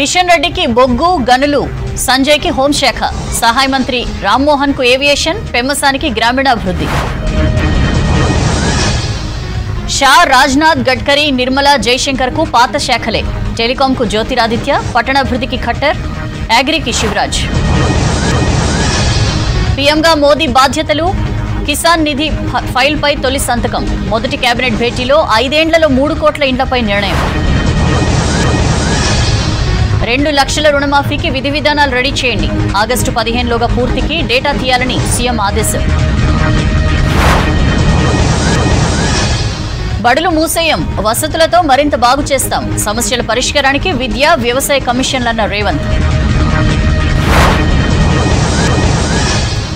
కిషన్ రెడ్డికి బొగ్గు గనులు, సంజయ్కి హోంశాఖ, సహాయ మంత్రి రామ్మోహన్ కు ఏవియేషన్, పెమ్మసానికి గ్రామీణాభివృద్ధి. షా, రాజ్నాథ్, గడ్కరీ, నిర్మలా, జైశంకర్ కు పాత శాఖలే. టెలికాం కు జ్యోతిరాదిత్య, పట్టణాభివృద్ధికి ఖట్టర్, అగ్రికి శివరాజ్. పీఎంగా మోదీ బాధ్యతలు, కిసాన్ నిధి ఫైల్పై తొలి సంతకం. మొదటి కేబినెట్ భేటీలో 5 ఏళ్లలో 3 కోట్ల ఇండ్లపై నిర్ణయం. 2 లక్షల రుణమాఫీకి విధి విధానాలు రెడీ చేయండి. ఆగస్టు 15లోగా పూర్తికి డేటా తీయాలని సీఎం ఆదేశం. బడులు మూసేయం, వసతులతో మరింత బాగు చేస్తాం. సమస్యల పరిష్కారానికి విద్యా, వ్యవసాయ కమిషన్లన్న రేవంత్.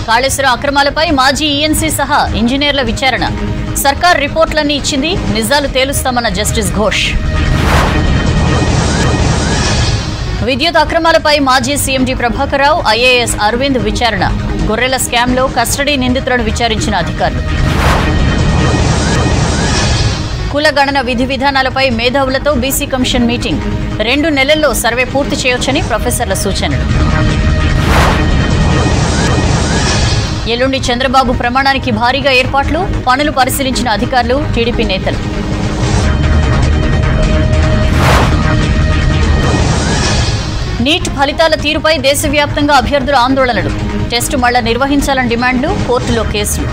కాళేశ్వరం అక్రమాలపై మాజీ ఈఎన్సీ సహా ఇంజనీర్ల విచారణ. సర్కార్ రిపోర్టులన్నీ ఇచ్చింది, నిజాలు తేలుస్తామన్న జస్టిస్ ఘోష్. విద్యుత్ అక్రమాలపై మాజీ సీఎండీ ప్రభాకర్ రావు, ఐఏఎస్ అరవింద్ విచారణ. గొర్రెల స్కామ్లో కస్టడీ నిందితులను విచారించిన అధికారులు. కులగణన విధి విధానాలపై మేధావులతో బీసీ కమిషన్ మీటింగ్. 2 నెలల్లో సర్వే పూర్తి చేయొచ్చని ప్రొఫెసర్ల సూచనలు. ఎల్లుండి చంద్రబాబు ప్రమాణానికి భారీగా ఏర్పాట్లు, పనులు పరిశీలించిన అధికారులు, టీడీపీ నేతలు. నీట్ ఫలితాల తీరుపై దేశవ్యాప్తంగా అభ్యర్థుల ఆందోళనలు. టెస్టు మళ్ల నిర్వహించాలని డిమాండ్లు, కోర్టులో కేసులు.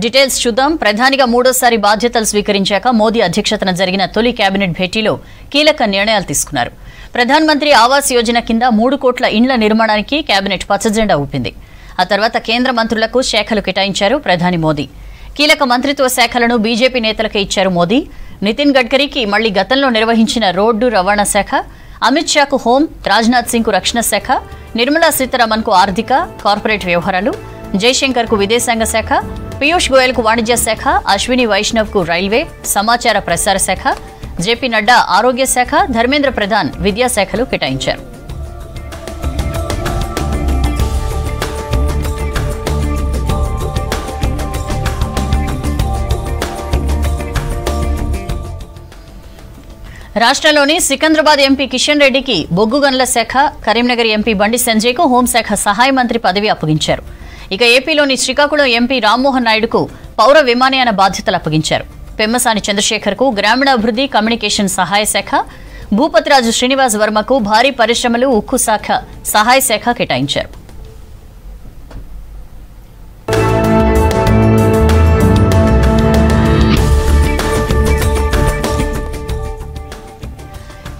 డీటెయిల్స్ చూద్దాం. ప్రధానిగా 3వ సారి బాధ్యతలు స్వీకరించాక మోదీ అధ్యక్షతన జరిగిన తొలి కేబినెట్ భేటీలో కీలక నిర్ణయాలు తీసుకున్నారు. ప్రధానమంత్రి ఆవాస్ యోజన కింద 3 కోట్ల ఇండ్ల నిర్మాణానికి కేబినెట్ పచ్చజెండా ఊపింది. ఆ తర్వాత కేంద్ర మంత్రులకు శాఖలు కేటాయించారు ప్రధాని మోదీ. కీలక మంత్రిత్వ శాఖలను బీజేపీ నేతలకే ఇచ్చారు మోదీ. నితిన్ గడ్కరీకి మళ్లీ గతంలో నిర్వహించిన రోడ్డు రవాణా శాఖ, అమిత్ షాకు హోం, రాజ్నాథ్ సింగ్ కు రక్షణ శాఖ, నిర్మలా సీతారామన్ కు ఆర్థిక, కార్పొరేట్ వ్యవహారాలు, జైశంకర్ కు విదేశాంగ శాఖ, పీయూష్ గోయల్ కు వాణిజ్య శాఖ, అశ్విని వైష్ణవ్ కు రైల్వే, సమాచార ప్రసార శాఖ, జేపీ నడ్డా ఆరోగ్య శాఖ, ధర్మేంద్ర ప్రధాన్ విద్యాశాఖలు కేటాయించారు. రాష్ట్రంలోని సికింద్రాబాద్ ఎంపీ కిషన్ రెడ్డికి బొగ్గు గనుల శాఖ, కరీంనగర్ ఎంపీ బండి సంజయ్కు హోంశాఖ సహాయ మంత్రి పదవి అప్పగించారు. ఇక ఏపీలోని శ్రీకాకుళం ఎంపీ రామ్మోహన్ నాయుడుకు పౌర విమానయాన బాధ్యతలు అప్పగించారు. పెమ్మసాని చంద్రశేఖర్ కు గ్రామీణాభివృద్ధి, కమ్యూనికేషన్ సహాయ శాఖ, భూపతిరాజు శ్రీనివాస్ వర్మకు భారీ పరిశ్రమలు, ఉక్కు శాఖ సహాయ శాఖ కేటాయించారు.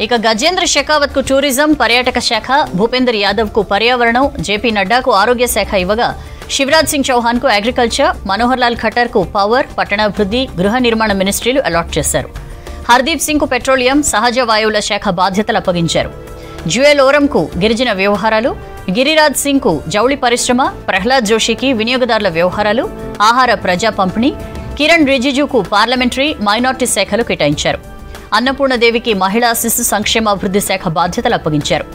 ఇక గజేంద్ర షెకావత్ కు టూరిజం, పర్యాటక శాఖ, భూపేందర్ యాదవ్ కు పర్యావరణం, జేపీ నడ్డాకు ఆరోగ్య శాఖ ఇవ్వగా శివరాజ్ సింగ్ చౌహాన్ కు అగ్రికల్చర్, మనోహర్ లాల్ ఖట్టర్ కు పవర్, పట్టణాభివృద్ధి, గృహ నిర్మాణ మినిస్ట్రీలు అలాట్ చేశారు. హర్దీప్ సింగ్ కు పెట్రోలియం, సహజ వాయువుల శాఖ బాధ్యతలు అప్పగించారు. జ్యుయల్ ఓరం కు గిరిజన వ్యవహారాలు, గిరిరాజ్ సింగ్ కు జౌళి పరిశ్రమ, ప్రహ్లాద్ జోషికి వినియోగదారుల వ్యవహారాలు, ఆహార ప్రజా పంపిణీ, కిరణ్ రిజిజుకు పార్లమెంటరీ, మైనార్టీ శాఖలు కేటాయించారు. అన్నపూర్ణదేవికి మహిళా శిశు సంక్షేమాభివృద్ధి శాఖ బాధ్యతలు అప్పగించారు.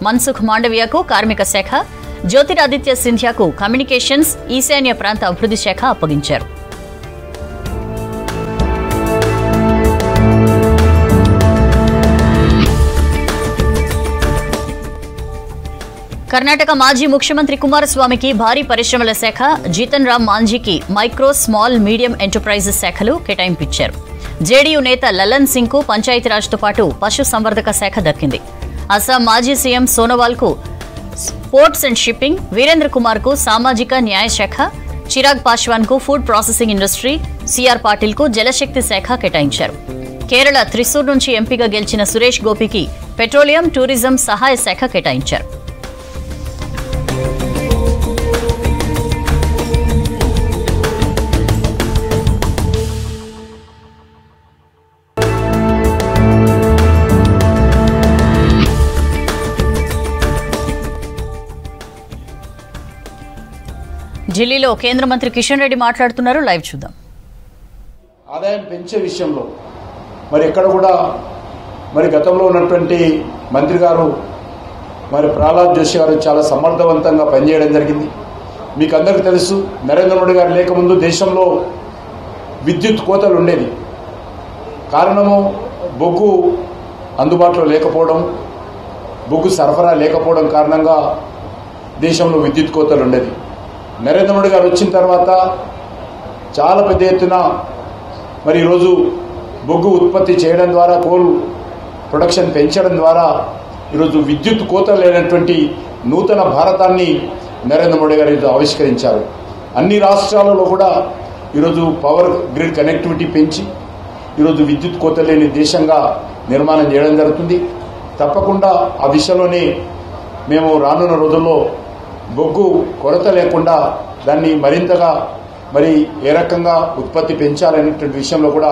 మన్సుఖ్ మాండవియాకు కార్మిక శాఖ, జ్యోతిరాదిత్య సింధ్యాకు కమ్యూనికేషన్స్, ఈశాన్య ప్రాంత అభివృద్ధి శాఖ అప్పగించారు. కర్ణాటక మాజీ ముఖ్యమంత్రి కుమారస్వామికి భారీ పరిశ్రమల శాఖ, జీతన్ రామ్ మాంఝీకి మైక్రో, స్మాల్, మీడియం ఎంటర్ప్రైజెస్ శాఖలు కేటాయింపించారు. జేడీయూ నేత లలన్ సింగ్ కు పంచాయతీరాజ్తో పాటు పశు సంవర్ధక శాఖ దక్కింది. అస్సాం మాజీ సీఎం సోనోవాల్ కు ports and shipping, Virendra Kumar కు సామాజిక న్యాయ శాఖ, చిరాగ్ పాశ్వాన్ కు food processing industry, CR Patil కు జలశక్తి శాఖ కేటాయించారు. కేరళ త్రిశూర్ నుంచి ఎంపీగా గెలిచిన సురేష్ గోపికి పెట్రోలియం, టూరిజం సహాయ శాఖ కేటాయించారు. ఢిల్లీలో కేంద్ర మంత్రి కిషన్ రెడ్డి మాట్లాడుతున్నారు. లైవ్ చూద్దాం. ఆదాయం పెంచే విషయంలో మరి ఎక్కడ కూడా మరి గతంలో ఉన్నటువంటి మంత్రి గారు మరి ప్రహ్లాద్ జోషి గారు చాలా సమర్థవంతంగా పనిచేయడం జరిగింది. మీకు అందరికీ తెలుసు, నరేంద్ర మోడీ గారు లేకముందు దేశంలో విద్యుత్ కోతలు ఉండేది. కారణము బొగ్గు అందుబాటులో లేకపోవడం, బొగ్గు సరఫరా లేకపోవడం కారణంగా దేశంలో విద్యుత్ కోతలు ఉండేది. నరేంద్ర మోడీ గారు వచ్చిన తర్వాత చాలా పెద్ద ఎత్తున మరి ఈరోజు బొగ్గు ఉత్పత్తి చేయడం ద్వారా, కోల్ ప్రొడక్షన్ పెంచడం ద్వారా ఈరోజు విద్యుత్ కోత లేనటువంటి నూతన భారతాన్ని నరేంద్ర మోడీ గారు ఆవిష్కరించారు. అన్ని రాష్ట్రాలలో కూడా ఈరోజు పవర్ గ్రిడ్ కనెక్టివిటీ పెంచి ఈరోజు విద్యుత్ కోత లేని దేశంగా నిర్మాణం చేయడం జరుగుతుంది. తప్పకుండా ఆ దిశలోనే మేము రానున్న రోజుల్లో బొగ్గు కొరత లేకుండా దాన్ని మరింతగా మరి ఏ రకంగా ఉత్పత్తి పెంచాలనేటువంటి విషయంలో కూడా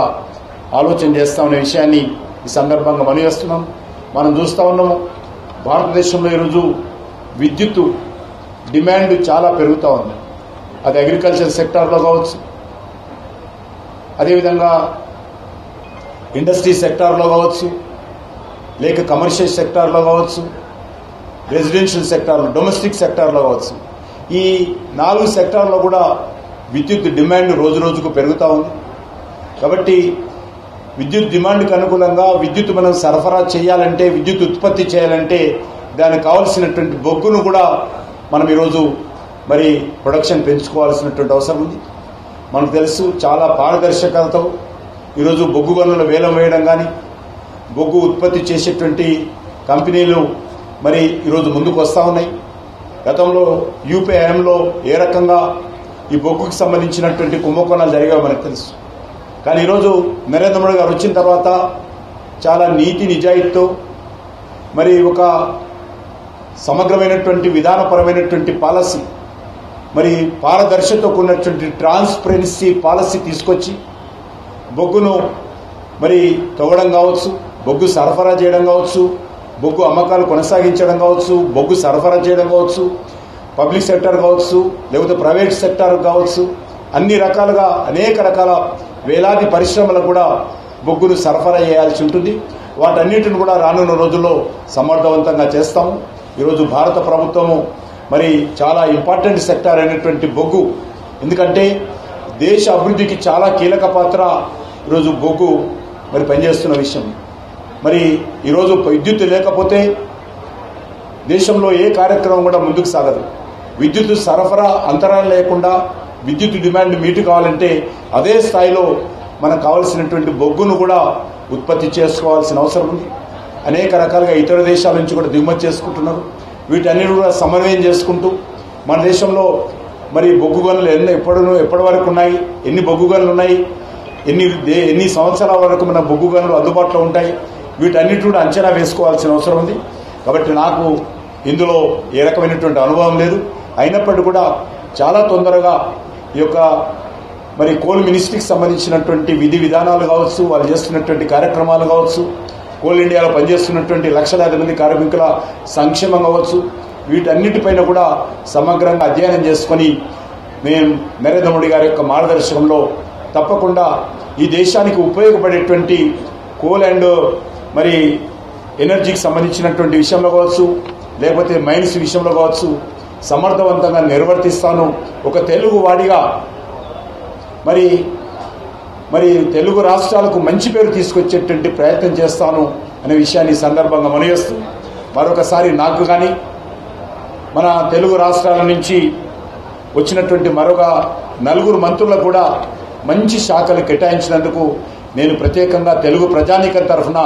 ఆలోచన చేస్తామనే విషయాన్ని ఈ సందర్భంగా మనవేస్తున్నాం. మనం చూస్తూ ఉన్నాము, భారతదేశంలో ఈరోజు విద్యుత్ డిమాండ్ చాలా పెరుగుతూ ఉంది. అది అగ్రికల్చర్ సెక్టార్లో కావచ్చు, అదేవిధంగా ఇండస్ట్రీ సెక్టార్లో కావచ్చు, లేక కమర్షియల్ సెక్టార్లో కావచ్చు, రెసిడెన్షియల్ సెక్టార్లో, డొమెస్టిక్ సెక్టార్లో కావచ్చు. ఈ 4 సెక్టార్లో కూడా విద్యుత్ డిమాండ్ రోజు రోజుకు పెరుగుతూ ఉంది. కాబట్టి విద్యుత్ డిమాండ్కి అనుకూలంగా విద్యుత్ మనం సరఫరా చేయాలంటే, విద్యుత్ ఉత్పత్తి చేయాలంటే దానికి కావాల్సినటువంటి బొగ్గును కూడా మనం ఈరోజు మరి ప్రొడక్షన్ పెంచుకోవాల్సినటువంటి అవసరం ఉంది. మనకు తెలుసు, చాలా పారదర్శకతతో ఈరోజు బొగ్గు గనుల వేలం వేయడం కానీ, బొగ్గు ఉత్పత్తి చేసేటువంటి కంపెనీలు మరి ఈరోజు ముందుకు వస్తూ ఉన్నాయి. గతంలో యూపీఐఎంలో ఏ రకంగా ఈ బొగ్గుకి సంబంధించినటువంటి కుంభకోణాలు జరిగాయో మనకు తెలుసు. కానీ ఈరోజు నరేంద్ర మోడీ గారు వచ్చిన తర్వాత చాలా నీతి నిజాయితీతో మరి ఒక సమగ్రమైనటువంటి విధానపరమైనటువంటి పాలసీ, మరి పారదర్శకతో కూడినటువంటి ట్రాన్స్పరెన్సీ పాలసీ తీసుకొచ్చి బొగ్గును మరి తవ్వడం కావచ్చు, బొగ్గు సరఫరా చేయడం కావచ్చు, బొగ్గు అమ్మకాలు కొనసాగించడం కావచ్చు, బొగ్గు సరఫరా చేయడం కావచ్చు, పబ్లిక్ సెక్టర్ కావచ్చు, లేకపోతే ప్రైవేట్ సెక్టర్ కావచ్చు, అన్ని రకాలుగా అనేక రకాల వేలాది పరిశ్రమలకు కూడా బొగ్గును సరఫరా చేయాల్సి ఉంటుంది. వాటన్నిటిని కూడా రానున్న రోజుల్లో సమర్థవంతంగా చేస్తాము. ఈరోజు భారత ప్రభుత్వము మరి చాలా ఇంపార్టెంట్ సెక్టార్ అయినటువంటి బొగ్గు, ఎందుకంటే దేశ అభివృద్ధికి చాలా కీలక పాత్ర ఈరోజు బొగ్గు మరి పనిచేస్తున్న విషయం. మరి ఈరోజు విద్యుత్ లేకపోతే దేశంలో ఏ కార్యక్రమం కూడా ముందుకు సాగదు. విద్యుత్ సరఫరా అంతరాలు లేకుండా విద్యుత్ డిమాండ్ మీటు కావాలంటే అదే స్థాయిలో మనకు కావాల్సినటువంటి బొగ్గును కూడా ఉత్పత్తి చేసుకోవాల్సిన అవసరం ఉంది. అనేక రకాలుగా ఇతర దేశాల నుంచి కూడా దిగుమతి చేసుకుంటున్నారు. వీటన్నిటి కూడా సమన్వయం చేసుకుంటూ మన దేశంలో మరి బొగ్గు గనులు ఎప్పటి వరకు ఉన్నాయి, ఎన్ని బొగ్గు గనులు ఉన్నాయి, ఎన్ని సంవత్సరాల వరకు మన బొగ్గు గనులు అందుబాటులో ఉంటాయి, వీటన్నిటి కూడా అంచనా వేసుకోవాల్సిన అవసరం ఉంది. కాబట్టి నాకు ఇందులో ఏ రకమైనటువంటి అనుభవం లేదు. అయినప్పటికీ కూడా చాలా తొందరగా ఈ యొక్క మరి కోల్ మినిస్ట్రీకి సంబంధించినటువంటి విధి విధానాలు కావచ్చు, వాళ్ళు చేస్తున్నటువంటి కార్యక్రమాలు కావచ్చు, కోల్ ఇండియాలో పనిచేస్తున్నటువంటి లక్షలాది మంది కార్మికుల సంక్షేమం కావచ్చు, వీటన్నిటిపైన కూడా సమగ్రంగా అధ్యయనం చేసుకొని మేము నరేంద్ర మోడీ గారి యొక్క మార్గదర్శకంలో తప్పకుండా ఈ దేశానికి ఉపయోగపడేటువంటి కోల్ అండ్ మరి ఎనర్జీకి సంబంధించినటువంటి విషయంలో కావచ్చు, లేకపోతే మైన్స్ విషయంలో కావచ్చు సమర్థవంతంగా నిర్వర్తిస్తాను. ఒక తెలుగు వాడిగా మరి తెలుగు రాష్ట్రాలకు మంచి పేరు తీసుకొచ్చేటువంటి ప్రయత్నం చేస్తాను అనే విషయాన్ని సందర్భంగా మనవేస్తూ మరొకసారి నాకు కానీ మన తెలుగు రాష్ట్రాల నుంచి వచ్చినటువంటి మరొక 4 మంత్రులకు కూడా మంచి శాఖలు కేటాయించినందుకు నేను ప్రత్యేకంగా తెలుగు ప్రజానీకం తరఫున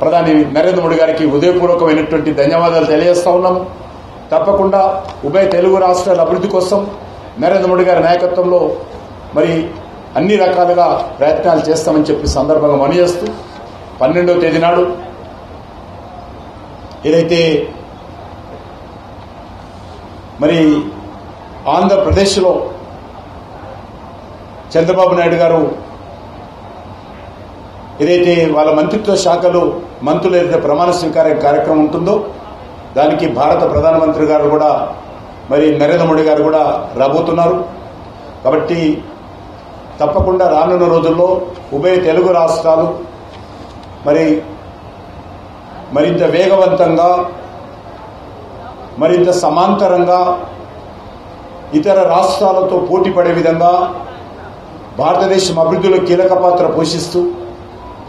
ప్రధాని నరేంద్ర మోడీ గారికి హృదయపూర్వకమైనటువంటి ధన్యవాదాలు తెలియజేస్తా ఉన్నాము. తప్పకుండా ఉభయ తెలుగు రాష్ట్రాల అభివృద్ధి కోసం నరేంద్ర మోడీ గారి నాయకత్వంలో మరి అన్ని రకాలుగా ప్రయత్నాలు చేస్తామని చెప్పి సందర్భంగా మనవి చేస్తూ 12వ తేదీ నాడు ఏదైతే మరి ఆంధ్రప్రదేశ్లో చంద్రబాబు నాయుడు గారు ఏదైతే వాళ్ళ మంత్రిత్వ శాఖలు మంత్రులు ఏదైతే ప్రమాణ స్వీకార కార్యక్రమం ఉంటుందో దానికి భారత ప్రధానమంత్రి గారు కూడా మరి నరేంద్ర మోడీ గారు కూడా రాబోతున్నారు. కాబట్టి తప్పకుండా రానున్న రోజుల్లో ఉభయ తెలుగు రాష్ట్రాలు మరింత వేగవంతంగా, మరింత సమాంతరంగా ఇతర రాష్ట్రాలతో పోటీ పడే విధంగా భారతదేశం అభివృద్ధిలో కీలక పాత్ర పోషిస్తూ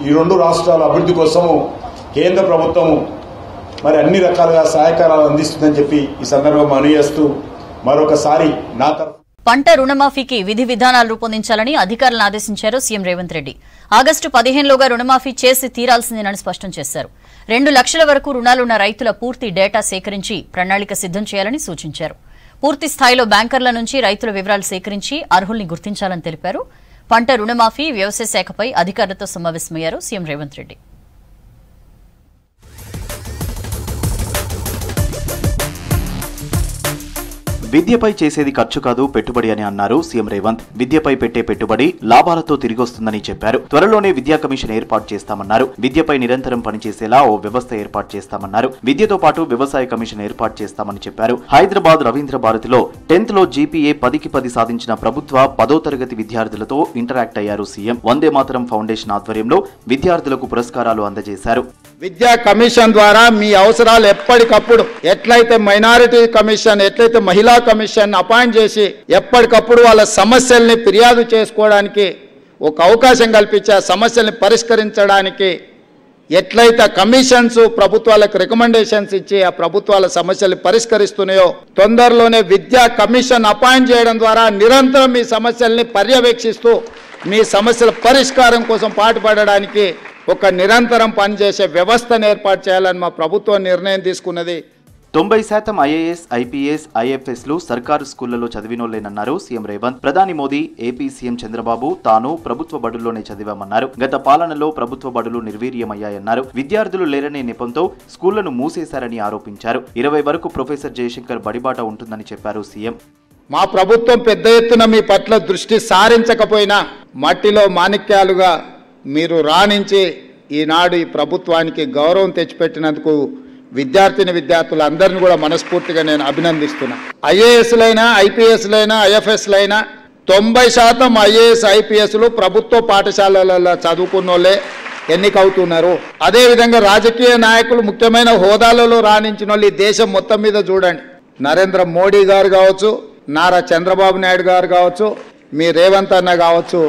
ఈ రెండు రాష్ట్రాల అభివృద్ధి కోసము కేంద్ర ప్రభుత్వము మరి అన్ని రకాలుగా సహాయకారాలు అందిస్తుందని చెప్పి ఈ సందర్భంగా మనవి చేస్తూ మరొకసారి నా తరఫు పంట రుణమాఫీకి విధి విధానాలు రూపొందించాలని అధికారులను ఆదేశించారు సీఎం రేవంత్ రెడ్డి. ఆగస్టు 15లోగా రుణమాఫీ చేసి తీరాల్సిందేనని స్పష్టం చేశారు. 2 లక్షల వరకు రుణాలున్న రైతుల పూర్తి డేటా సేకరించి ప్రణాళిక సిద్దం చేయాలని సూచించారు. పూర్తి స్థాయిలో బ్యాంకర్ల నుంచి రైతుల వివరాలు సేకరించి అర్హుల్ని గుర్తించాలని తెలిపారు. పంట రుణమాఫీ, వ్యవసాయ శాఖపై అధికారులతో సమావేశమయ్యారు సీఎం రేవంత్ రెడ్డి. విద్యపై చేసేది ఖర్చు కాదు పెట్టుబడి అని అన్నారు సీఎం రేవంత్. విద్యపై పెట్టే పెట్టుబడి లాభాలతో తిరిగొస్తుందని చెప్పారు. త్వరలోనే విద్యా కమిషన్ ఏర్పాటు చేస్తామన్నారు. విద్యపై నిరంతరం పనిచేసేలా ఓ వ్యవస్థ ఏర్పాటు చేస్తామన్నారు. విద్యతో పాటు వ్యవసాయ కమిషన్ ఏర్పాటు చేస్తామని చెప్పారు. హైదరాబాద్ రవీంద్ర భారతిలో 10th లో జీపీఏ 10కి 10 సాధించిన ప్రభుత్వ 10వ తరగతి విద్యార్థులతో ఇంటరాక్ట్ అయ్యారు సీఎం. వందే మాతరం ఫౌండేషన్ ఆధ్వర్యంలో విద్యార్థులకు పురస్కారాలు అందజేశారు. విద్యా కమిషన్ ద్వారా మీ అవసరాలు ఎప్పటికప్పుడు ఎట్లయితే మైనారిటీ కమిషన్, ఎట్లయితే మహిళా కమిషన్ అపాయింట్ చేసి ఎప్పటికప్పుడు వాళ్ళ సమస్యల్ని ఫిర్యాదు చేసుకోవడానికి ఒక అవకాశం కల్పించి ఆ సమస్యల్ని పరిష్కరించడానికి ఎట్లయితే కమిషన్స్ ప్రభుత్వాలకు రికమెండేషన్స్ ఇచ్చి ఆ ప్రభుత్వాల సమస్యల్ని పరిష్కరిస్తున్నాయో తొందరలోనే విద్యా కమిషన్ అపాయింట్ చేయడం ద్వారా నిరంతరం మీ సమస్యల్ని పర్యవేక్షిస్తూ మీ సమస్యల పరిష్కారం కోసం పాటుపడడానికి ఒక నిరంతరం పనిచేసే వ్యవస్థను ఏర్పాటు చేయాలని మా ప్రభుత్వం నిర్ణయం తీసుకున్నది. 90% ఐఏఎస్, ఐపీఎస్, ఐఎఫ్ఎస్లు సర్కారు స్కూళ్లలో చదివినోళ్లేనన్నారు సీఎం రేవంత్. ప్రధాని మోదీ, ఏపీ సీఎం చంద్రబాబు తాను ప్రభుత్వ బడుల్లోనే చదివామన్నారు. గత పాలనలో ప్రభుత్వ బడులు నిర్వీర్యమయ్యాయన్నారు. విద్యార్థులు లేరనే నెపంతో స్కూళ్లను మూసేశారని ఆరోపించారు. 20 వరకు ప్రొఫెసర్ జయశంకర్ బడిబాట ఉంటుందని చెప్పారు సీఎం. మా ప్రభుత్వం పెద్ద ఎత్తున మీ పట్ల దృష్టి సారించకపోయినా మట్టిలో మాణిక్యాలుగా మీరు రాణించి ఈనాడు ఈ ప్రభుత్వానికి గౌరవం తెచ్చిపెట్టినందుకు విద్యార్థులందరినీ కూడా మనస్ఫూర్తిగా నేను అభినందిస్తున్నా. ఐఏఎస్లైనా, ఐపీఎస్లైనా, ఐఎఫ్ఎస్లైనా 90% ఐఏఎస్, ఐపీఎస్లు ప్రభుత్వ పాఠశాలలలో చదువుకున్న వాళ్ళే ఎన్నికవుతున్నారు. అదేవిధంగా రాజకీయ నాయకులు ముఖ్యమైన హోదాలలో రాణించిన వాళ్ళు ఈ దేశం మొత్తం మీద చూడండి. నరేంద్ర మోడీ గారు కావచ్చు, నారా చంద్రబాబు నాయుడు గారు కావచ్చు, మీ రేవంత్ అన్న కావచ్చు.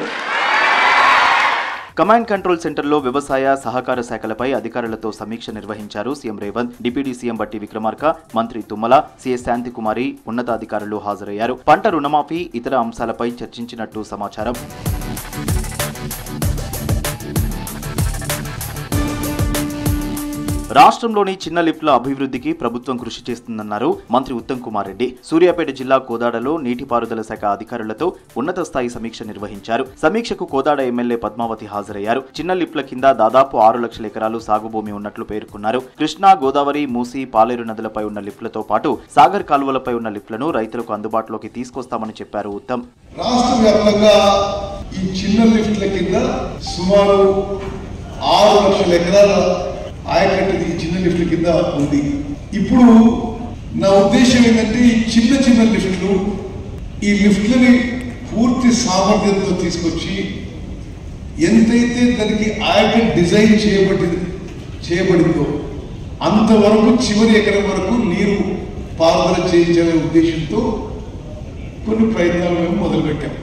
కమాండ్ కంట్రోల్ సెంటర్లో వ్యవసాయ, సహకార శాఖలపై అధికారులతో సమీక్ష నిర్వహించారు సీఎం రేవంత్. డిప్యూటీ సీఎం బట్టి విక్రమార్క, మంత్రి తుమ్మల, సీఎస్ శాంతికుమారి ఉన్నతాధికారులు హాజరయ్యారు. పంట రుణమాఫీ, ఇతర అంశాలపై చర్చించినట్టు సమాచారం. రాష్ట్రంలోని చిన్న లిఫ్ట్ల అభివృద్ధికి ప్రభుత్వం కృషి చేస్తుందన్నారు మంత్రి ఉత్తమ్ కుమార్ రెడ్డి. సూర్యాపేట జిల్లా కోదాడలో నీటిపారుదల శాఖ అధికారులతో ఉన్నత స్థాయి సమీక్ష నిర్వహించారు. సమీక్షకు కోదాడ ఎమ్మెల్యే పద్మావతి హాజరయ్యారు. చిన్న లిఫ్ట్ల కింద దాదాపు 6 లక్షల ఎకరాలు సాగు భూమి ఉన్నట్లు పేర్కొన్నారు. కృష్ణా, గోదావరి, మూసీ, పాలేరు నదులపై ఉన్న లిఫ్ట్లతో పాటు సాగర్ కాలువలపై ఉన్న లిఫ్ట్లను రైతులకు అందుబాటులోకి తీసుకొస్తామని చెప్పారు ఉత్తమ్. రాష్ట్ర వ్యాప్తంగా ఈ చిన్న లిఫ్ట్ల కింద సుమారు 6 లక్షల ఎకరాల ఆయకట్టుది ఈ చిన్న లిఫ్ట్ల కింద ఉంది. ఇప్పుడు నా ఉద్దేశం ఏంటంటే ఈ చిన్న లిఫ్ట్లు, ఈ లిఫ్ట్లని పూర్తి సామర్థ్యంతో తీసుకొచ్చి ఎంతైతే దానికి ఆయకట్ డిజైన్ చేయబడిందో అంతవరకు చివరి ఎకరం వరకు నీరు పారుదల చేయించే ఉద్దేశంతో కొన్ని ప్రయత్నాలు మేము మొదలుపెట్టాం.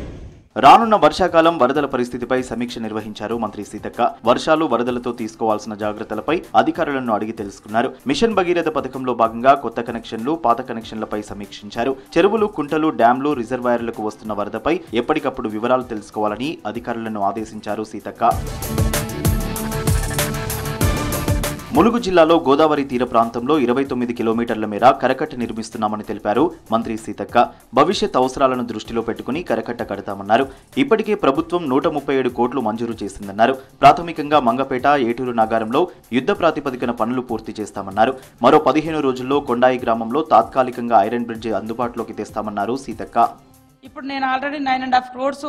రానున్న వర్షాకాలం వరదల పరిస్థితిపై సమీక్ష నిర్వహించారు మంత్రి సీతక్క. వర్షాలు, వరదలతో తీసుకోవాల్సిన జాగ్రత్తలపై అధికారులను అడిగి తెలుసుకున్నారు. మిషన్ భగీరథ పథకంలో భాగంగా కొత్త కనెక్షన్లు, పాత కనెక్షన్లపై సమీక్షించారు. చెరువులు, కుంటలు, డ్యాంలు, రిజర్వాయర్లకు వస్తున్న వరదపై ఎప్పటికప్పుడు వివరాలు తెలుసుకోవాలని అధికారులను ఆదేశించారు సీతక్క. ములుగు జిల్లాలో గోదావరి తీర ప్రాంతంలో 29 కిలోమీటర్ల మేర కరకట్ట నిర్మిస్తున్నామని తెలిపారు మంత్రి సీతక్క. భవిష్యత్ అవసరాలను దృష్టిలో పెట్టుకుని కరకట్ట కడతామన్నారు. ఇప్పటికే ప్రభుత్వం 137 కోట్లు మంజూరు చేసిందన్నారు. ప్రాథమికంగా మంగపేట, ఏటూరు నాగారంలో యుద్ధ ప్రాతిపదికన పనులు పూర్తి చేస్తామన్నారు. మరో 15 రోజుల్లో కొండాయి గ్రామంలో తాత్కాలికంగా ఐరన్ బ్రిడ్జ్ అందుబాటులోకి తెస్తామన్నారు సీతక్క. ఇప్పుడు నేను ఆల్రెడీ 9.5 crores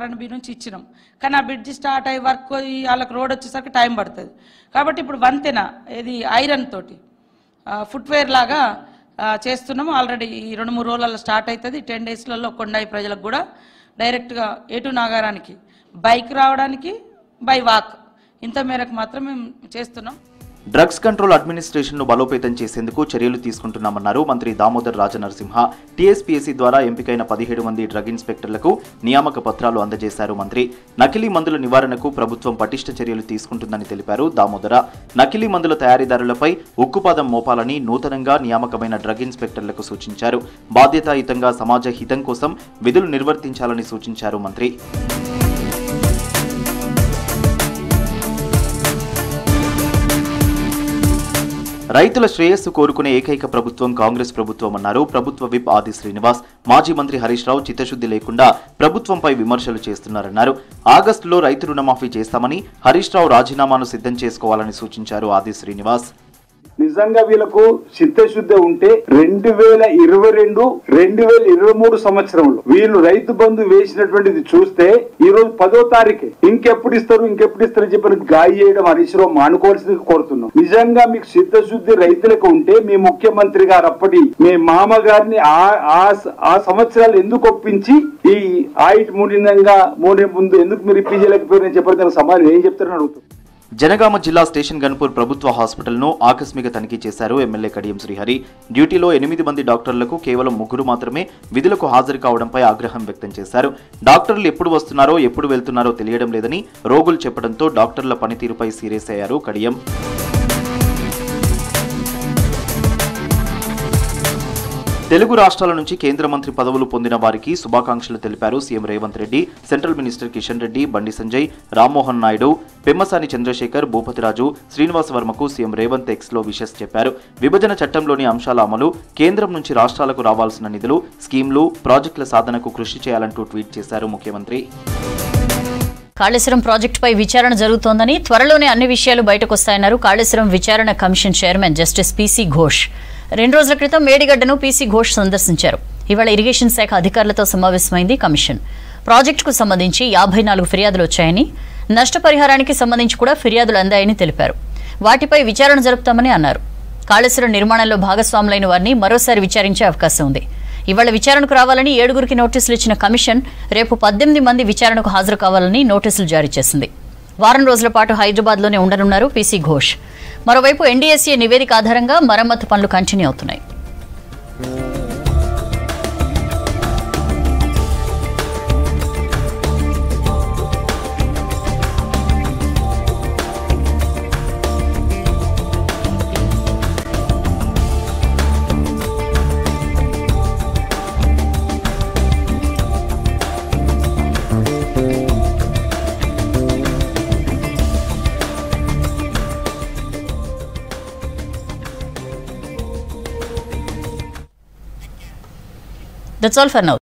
R&B నుంచి ఇచ్చినాం. కానీ ఆ బ్రిడ్జ్ స్టార్ట్ అయ్యే వర్క్ వాళ్ళకి రోడ్ వచ్చేసరికి టైం పడుతుంది. కాబట్టి ఇప్పుడు వంతెన ఇది ఐరన్ తోటి ఫుట్వేర్ లాగా చేస్తున్నాము. ఆల్రెడీ ఈ 2-3 రోజులలో స్టార్ట్ అవుతుంది. 10 daysలలో కొండాయి ప్రజలకు కూడా డైరెక్ట్గా ఏటూ నాగారానికి బైక్ రావడానికి బై వాక్ ఇంత మేరకు మాత్రం మేము చేస్తున్నాం. డ్రగ్స్ కంట్రోల్ అడ్మినిస్ట్రేషన్ ను బలోపేతం చేసేందుకు చర్యలు తీసుకుంటున్నామన్నారు మంత్రి దామోదర్ రాజనరసింహ. టీఎస్పీఎస్సీ ద్వారా ఎంపికైన 17 మంది డ్రగ్ ఇన్స్పెక్టర్లకు నియామక పత్రాలు అందజేశారు మంత్రి. నకిలీ మందుల నివారణకు ప్రభుత్వం పటిష్ట చర్యలు తీసుకుంటుందని తెలిపారు దామోదర. నకిలీ మందుల తయారీదారులపై ఉక్కుపాదం మోపాలని నూతనంగా నియామకమైన డ్రగ్ ఇన్స్పెక్టర్లకు సూచించారు. బాధ్యతాయుతంగా సమాజ హితం కోసం విధులు నిర్వర్తించాలని సూచించారు మంత్రి. రైతుల శ్రేయస్సు కోరుకునే ఏకైక ప్రభుత్వం కాంగ్రెస్ ప్రభుత్వం అన్నారు ప్రభుత్వ విప్ ఆది శ్రీనివాస్. మాజీ మంత్రి హరీష్ రావు చిత్తశుద్ధి లేకుండా ప్రభుత్వంపై విమర్శలు చేస్తున్నారన్నారు. ఆగస్టులో రైతు రుణమాఫీ చేస్తామని హరీష్ రావు రాజీనామాను సిద్ధం చేసుకోవాలని సూచించారు ఆది శ్రీనివాస్. నిజంగా వీళ్ళకు చిత్తశుద్ధి ఉంటే 2022-2023 సంవత్సరంలో వీళ్ళు రైతు బంధు వేసినటువంటిది చూస్తే ఈ రోజు 10వ తారీఖు ఇంకెప్పుడు ఇస్తారు చెప్పని గాయ చేయడం హరీష్ రావు మానుకోవాల్సింది కోరుతున్నాం. నిజంగా మీకు చిత్తశుద్ధి రైతులకు ఉంటే మీ ముఖ్యమంత్రి గారు అప్పటి మీ మామ గారిని ఆ సంవత్సరాలు ఎందుకు ఒప్పించి ఈ ఆయిట్ మూడే ముందు ఎందుకు మీరు ఇప్పించలేకపోయారని చెప్పి దానికి సమాధానం ఏం చెప్తారని అడుగుతాం. జనగామ జిల్లా స్టేషన్ గన్పూర్ ప్రభుత్వ హాస్పిటల్ను ఆకస్మిక తనిఖీ చేశారు ఎమ్మెల్యే కడియం శ్రీహరి. డ్యూటీలో 8 మంది డాక్టర్లకు కేవలం 3 మాత్రమే విధులకు హాజరు కావడంపై ఆగ్రహం వ్యక్తం చేశారు. డాక్టర్లు ఎప్పుడు వస్తున్నారో ఎప్పుడు వెళ్తున్నారో తెలియడం లేదని రోగులు చెప్పడంతో డాక్టర్ల పనితీరుపై సీరియస్ అయ్యారు కడియం. తెలుగు రాష్ట్రాల నుంచి కేంద్ర మంత్రి పదవులు పొందిన వారికి శుభాకాంక్షలు తెలిపారు CM Revanth Reddy. Central minister Kishan Reddy, Bandi Sanjay, Rammohan Naidu, Pemmasani Chandrasekhar, Bhupathiraju, Srinivas వర్మకు CM Revanth ఎక్స్లో విషెస్ చెప్పారు. విభజన చట్టంలోని అంశాల అమలు, కేంద్రం నుంచి రాష్ట్రాలకు రావాల్సిన నిధులు, స్కీమ్లు, ప్రాజెక్టుల సాధనకు కృషి చేయాలంటూ ట్వీట్ చేశారు ముఖ్యమంత్రి. కాళేశ్వరం ప్రాజెక్టుపై విచారణ జరుగుతోందని, త్వరలోనే అన్ని విషయాలు బయటకొస్తాయన్నారు కాళేశ్వరం విచారణ commission chairman justice PC Ghosh. 2 రోజుల క్రితం మేడిగడ్డను పీసీ ఘోష్ సందర్శించారు. ఇవాళ ఇరిగేషన్ శాఖ అధికారులతో సమావేశమైంది కమిషన్. ప్రాజెక్టుకు సంబంధించి 54 ఫిర్యాదులు వచ్చాయని, నష్టపరిహారానికి సంబంధించి కూడా ఫిర్యాదులు అందాయని తెలిపారు. వాటిపై విచారణ జరుపుతామని అన్నారు. కాళేశ్వరం నిర్మాణంలో భాగస్వాములైన వారిని మరోసారి విచారించే అవకాశం ఉంది. ఇవాళ విచారణకు రావాలని 7గురికి నోటీసులు ఇచ్చిన కమిషన్ రేపు 18 మంది విచారణకు హాజరు కావాలని నోటీసులు జారీ చేసింది. వారం రోజుల పాటు హైదరాబాద్లోనే ఉండనున్నారు పీసీ ఘోష్. మరోవైపు ఎన్డీఎస్ఏ నివేదిక ఆధారంగా మరమ్మతు పనులు కంటిన్యూ అవుతున్నాయి. That's all for now.